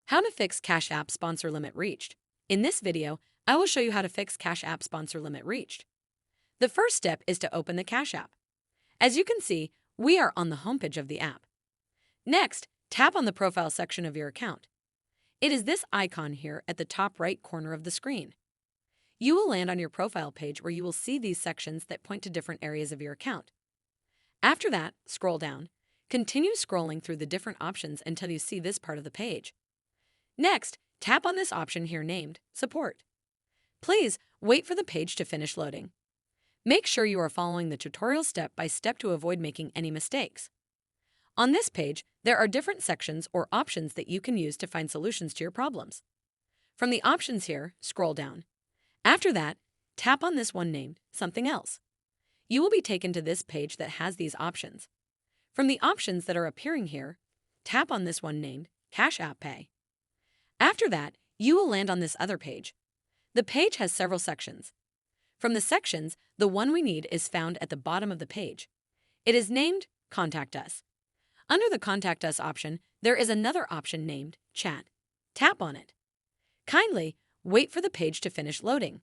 How to fix Cash App sponsor limit reached. In this video, I will show you how to fix Cash App sponsor limit reached. The first step is to open the Cash App. As you can see, we are on the homepage of the app. Next, tap on the profile section of your account. It is this icon here at the top right corner of the screen. You will land on your profile page where you will see these sections that point to different areas of your account. After that, scroll down. Continue scrolling through the different options until you see this part of the page. Next, tap on this option here named Support. Please wait for the page to finish loading. Make sure you are following the tutorial step by step to avoid making any mistakes. On this page, there are different sections or options that you can use to find solutions to your problems. From the options here, scroll down. After that, tap on this one named Something Else. You will be taken to this page that has these options. From the options that are appearing here, tap on this one named Cash App Pay. After that, you will land on this other page. The page has several sections. From the sections, the one we need is found at the bottom of the page. It is named Contact Us. Under the Contact Us option, there is another option named Chat. Tap on it. Kindly wait for the page to finish loading.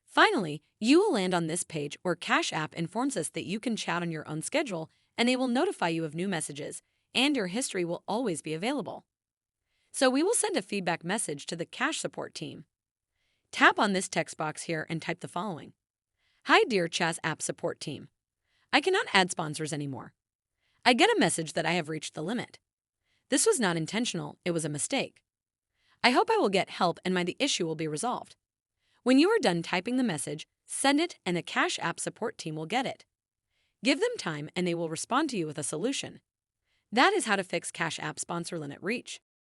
Finally, you will land on this page where Cash App informs us that you can chat on your own schedule and they will notify you of new messages, and your history will always be available. So we will send a feedback message to the Cash support team. Tap on this text box here and type the following. Hi dear Cash App support team. I cannot add sponsors anymore. I get a message that I have reached the limit. This was not intentional, it was a mistake. I hope I will get help and the issue will be resolved. When you are done typing the message, send it and the Cash App support team will get it. Give them time and they will respond to you with a solution. That is how to fix Cash App sponsor limit reach.